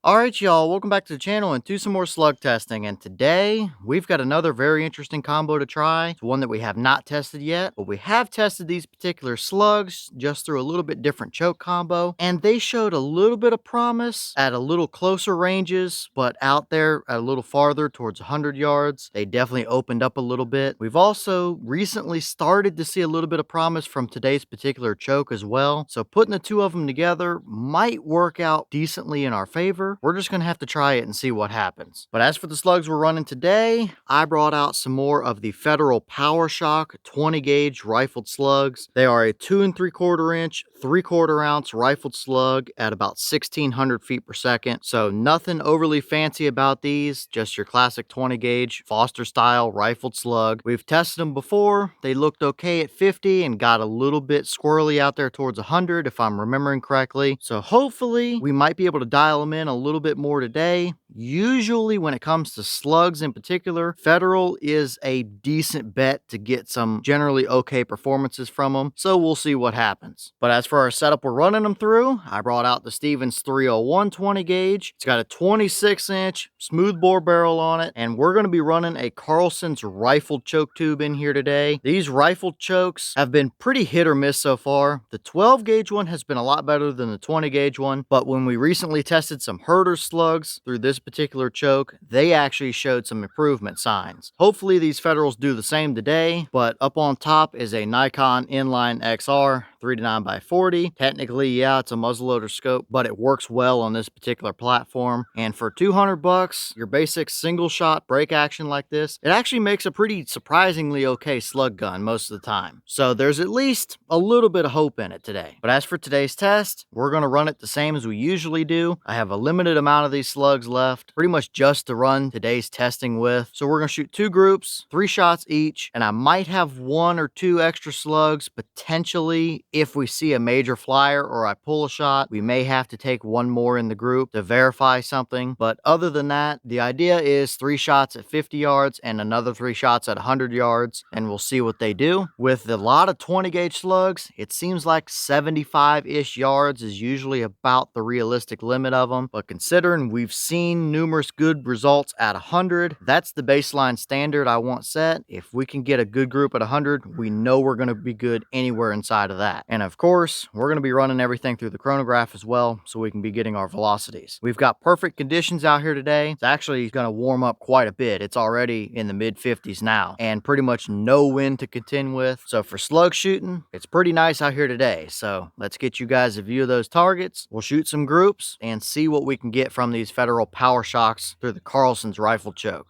Alright y'all, welcome back to the channel and to some more slug testing, and today we've got another very interesting combo to try. It's one that we have not tested yet, but we have tested these particular slugs just through a little bit different choke combo, and they showed a little bit of promise at a little closer ranges, but out there a little farther towards 100 yards, they definitely opened up a little bit. We've also recently started to see a little bit of promise from today's particular choke as well, so putting the two of them together might work out decently in our favor. We're just gonna have to try it and see what happens. But as for the slugs we're running today, I brought out some more of the Federal Power-Shok 20 gauge rifled slugs. They are a 2 3/4 inch, 3/4 ounce rifled slug at about 1600 feet per second. So nothing overly fancy about these, just your classic 20 gauge Foster style rifled slug. We've tested them before. They looked okay at 50 and got a little bit squirrely out there towards 100 if I'm remembering correctly. So hopefully we might be able to dial them in a little bit more today. Usually when it comes to slugs in particular, Federal is a decent bet to get some generally okay performances from them, so we'll see what happens. But as for our setup we're running them through, I brought out the Stevens 301 20 gauge. It's got a 26 inch smooth bore barrel on it, and we're going to be running a Carlson's rifled choke tube in here today. These rifled chokes have been pretty hit or miss so far. The 12 gauge one has been a lot better than the 20 gauge one, but when we recently tested some herder slugs through this particular choke, they actually showed some improvement signs. Hopefully these Federals do the same today. But up on top is a Nikon inline XR 3-9x40. Technically, yeah, it's a muzzleloader scope, but it works well on this particular platform. And for 200 bucks, your basic single shot break action like this, it actually makes a pretty surprisingly okay slug gun most of the time. So there's at least a little bit of hope in it today. But as for today's test, we're going to run it the same as we usually do. I have a limited amount of these slugs left, pretty much just to run today's testing with. So we're going to shoot 2 groups, 3 shots each, and I might have 1 or 2 extra slugs potentially if we see a major flyer or I pull a shot. We may have to take 1 more in the group to verify something, but other than that, the idea is 3 shots at 50 yards and another 3 shots at 100 yards, and we'll see what they do. With a lot of 20 gauge slugs, it seems like 75-ish yards is usually about the realistic limit of them, but considering we've seen numerous good results at 100, that's the baseline standard I want set. If we can get a good group at 100, we know we're going to be good anywhere inside of that. And of course, we're going to be running everything through the chronograph as well, so we can be getting our velocities. We've got perfect conditions out here today. It's actually going to warm up quite a bit. It's already in the mid 50s now, and pretty much no wind to contend with. So for slug shooting, it's pretty nice out here today. So let's get you guys a view of those targets. We'll shoot some groups and see what we can get from these Federal Power-Shoks through the Carlson's rifle choke.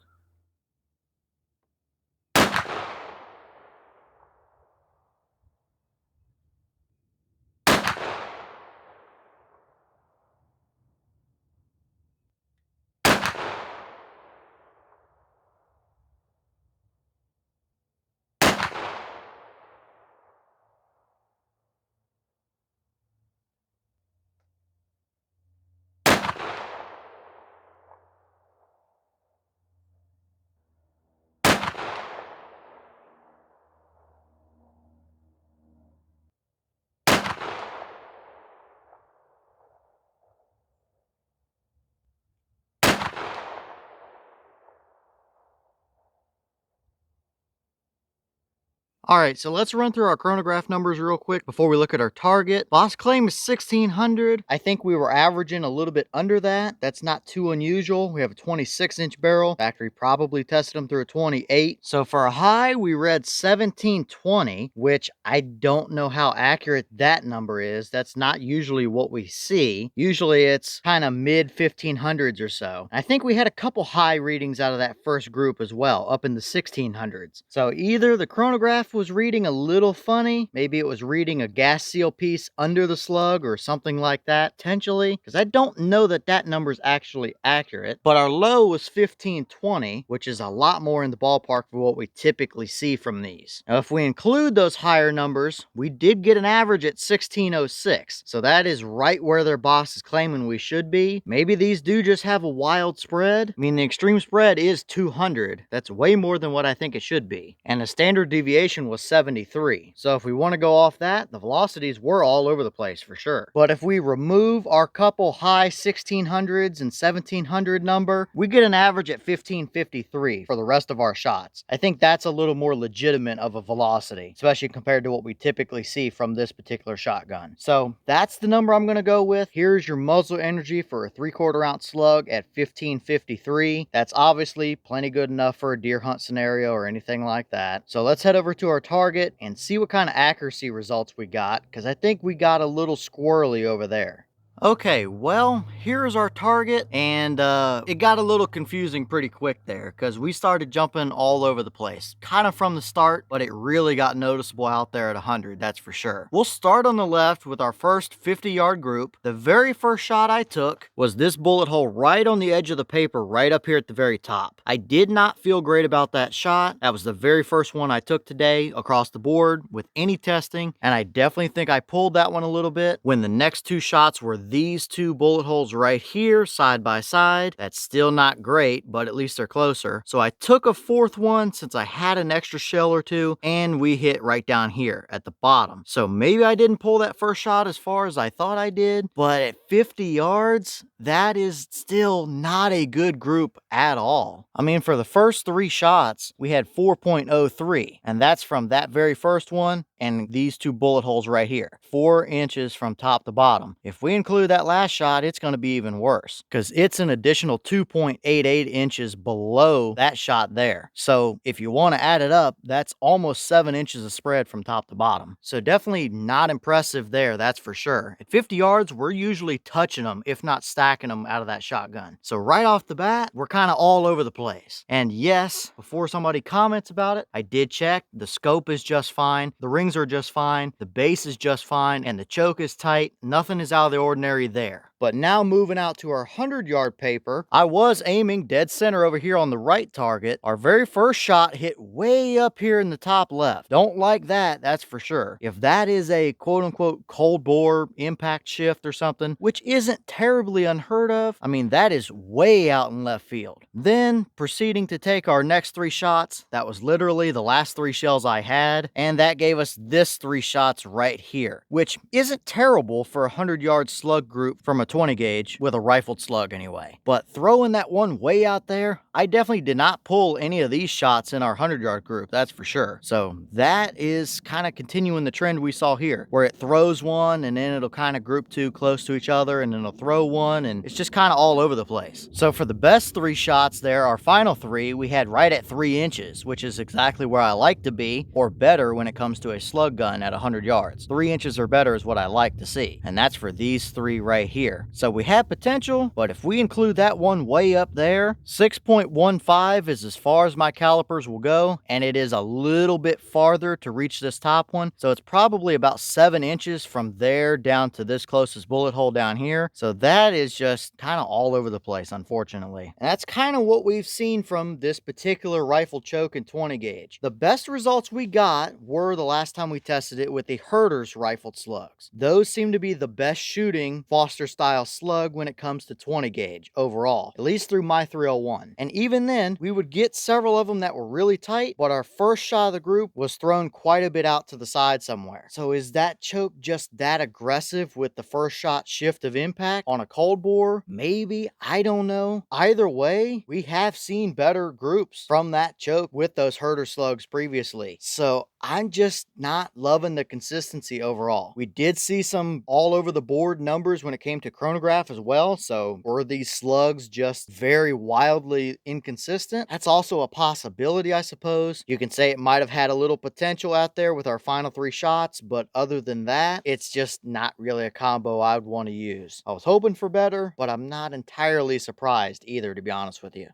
Alright, so let's run through our chronograph numbers real quick before we look at our target. Boss claim is 1600. I think we were averaging a little bit under that. That's not too unusual. We have a 26 inch barrel. Factory probably tested them through a 28. So for a high, we read 1720, which I don't know how accurate that number is. That's not usually what we see. Usually it's kind of mid 1500s or so. I think we had a couple high readings out of that first group as well, up in the 1600s. So either the chronograph was reading a little funny, maybe it was reading a gas seal piece under the slug or something like that, potentially, because I don't know that that number is actually accurate. But our low was 1520, which is a lot more in the ballpark for what we typically see from these. Now if we include those higher numbers, we did get an average at 1606, so that is right where their boss is claiming we should be. Maybe these do just have a wild spread. I mean, the extreme spread is 200. That's way more than what I think it should be, and the standard deviation calculation was 73. So if we want to go off that, the velocities were all over the place for sure. But if we remove our couple high 1600s and 1700 number, we get an average at 1553 for the rest of our shots. I think that's a little more legitimate of a velocity, especially compared to what we typically see from this particular shotgun. So that's the number I'm going to go with. Here's your muzzle energy for a 3/4 ounce slug at 1553. That's obviously plenty good enough for a deer hunt scenario or anything like that. So let's head over to our target and see what kind of accuracy results we got, because I think we got a little squirrely over there. Okay, well, here's our target, and it got a little confusing pretty quick there because we started jumping all over the place, kind of from the start, but it really got noticeable out there at 100, that's for sure. We'll start on the left with our first 50-yard group. The very first shot I took was this bullet hole right on the edge of the paper, right up here at the very top. I did not feel great about that shot. That was the very first one I took today across the board with any testing, and I definitely think I pulled that one a little bit. When the next two shots were these two bullet holes right here side by side, that's still not great, but at least they're closer. So I took a fourth one since I had an extra shell or two, and we hit right down here at the bottom. So maybe I didn't pull that first shot as far as I thought I did, but at 50 yards, that is still not a good group at all. I mean, for the first three shots, we had 4.03, and that's from that very first one and these two bullet holes right here, 4 inches from top to bottom. If we include that last shot, it's going to be even worse because it's an additional 2.88 inches below that shot there. So if you want to add it up, that's almost 7 inches of spread from top to bottom. So definitely not impressive there, that's for sure. At 50 yards, we're usually touching them, if not stacking them out of that shotgun. So right off the bat, we're kind of all over the place. And yes, before somebody comments about it, I did check. The scope is just fine. The rings are just fine. The base is just fine. And the choke is tight. Nothing is out of the ordinary there. But now moving out to our 100-yard paper, I was aiming dead center over here on the right target. Our very first shot hit way up here in the top left. Don't like that, that's for sure. If that is a quote-unquote cold bore impact shift or something, which isn't terribly unheard of, I mean, that is way out in left field. Then, proceeding to take our next 3 shots, that was literally the last 3 shells I had, and that gave us this 3 shots right here, which isn't terrible for a 100-yard slug group from a 20 gauge with a rifled slug anyway. But throwing that one way out there, I definitely did not pull any of these shots in our 100-yard group, that's for sure. So that is kind of continuing the trend we saw here, where it throws one and then it'll kind of group 2 close to each other and then it'll throw one, and it's just kind of all over the place. So for the best 3 shots there, our final 3, we had right at 3 inches, which is exactly where I like to be, or better when it comes to a slug gun at 100 yards. 3 inches or better is what I like to see, and that's for these 3 right here. So we have potential, but if we include that one way up there, 6.15 is as far as my calipers will go, and it is a little bit farther to reach this top one. So it's probably about 7 inches from there down to this closest bullet hole down here. So that is just kind of all over the place, unfortunately. And that's kind of what we've seen from this particular rifle choke and 20 gauge. The best results we got were the last time we tested it with the Herder's rifled slugs. Those seem to be the best shooting Foster style slug when it comes to 20 gauge overall, at least through my 301. And even then, we would get several of them that were really tight, but our first shot of the group was thrown quite a bit out to the side somewhere. So is that choke just that aggressive with the first shot shift of impact on a cold bore? Maybe, I don't know. Either way, we have seen better groups from that choke with those Herder slugs previously. So I'm just not loving the consistency overall. We did see some all over the board numbers when it came to Chronograph as well. So were these slugs just very wildly inconsistent? That's also a possibility, I suppose. You can say it might have had a little potential out there with our final 3 shots, but other than that, it's just not really a combo I would want to use. I was hoping for better, but I'm not entirely surprised either, to be honest with you.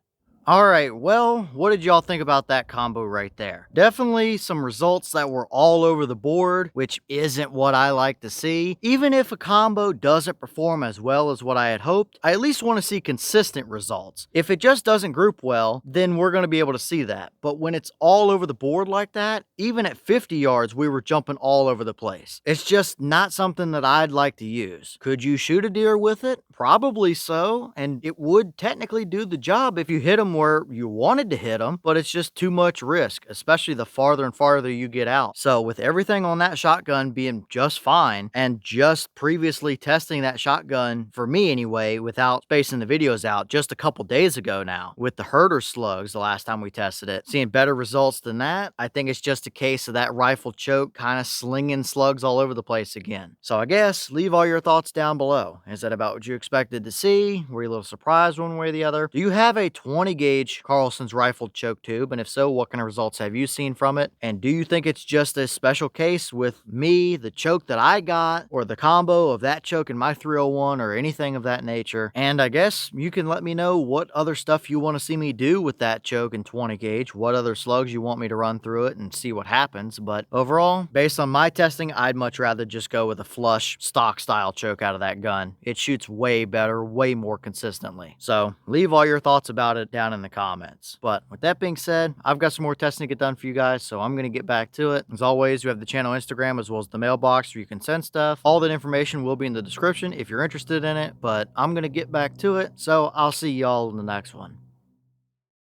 All right, well, what did y'all think about that combo right there? Definitely some results that were all over the board, which isn't what I like to see. Even if a combo doesn't perform as well as what I had hoped, I at least want to see consistent results. If it just doesn't group well, then we're going to be able to see that. But when it's all over the board like that, even at 50 yards, we were jumping all over the place. It's just not something that I'd like to use. Could you shoot a deer with it? Probably so, and it would technically do the job if you hit them where you wanted to hit them, but it's just too much risk, especially the farther and farther you get out. So with everything on that shotgun being just fine, and just previously testing that shotgun, for me anyway, without spacing the videos out just a couple days ago now, with the herder slugs the last time we tested it, seeing better results than that, I think it's just a case of that rifle choke kind of slinging slugs all over the place again. So I guess leave all your thoughts down below. Is that about what you expected to see? Were you a little surprised one way or the other? Do you have a 20 gauge Carlson's rifle choke tube? And if so, what kind of results have you seen from it? And do you think it's just a special case with me, the choke that I got, or the combo of that choke and my 301, or anything of that nature? And I guess you can let me know what other stuff you want to see me do with that choke and 20 gauge, what other slugs you want me to run through it and see what happens. But overall, based on my testing, I'd much rather just go with a flush stock style choke out of that gun. It shoots way better, way more consistently. So leave all your thoughts about it down in the comments. But with that being said, I've got some more testing to get done for you guys, so I'm going to get back to it. As always, you have the channel Instagram as well as the mailbox where you can send stuff. All that information will be in the description if you're interested in it, but I'm going to get back to it, so I'll see y'all in the next one.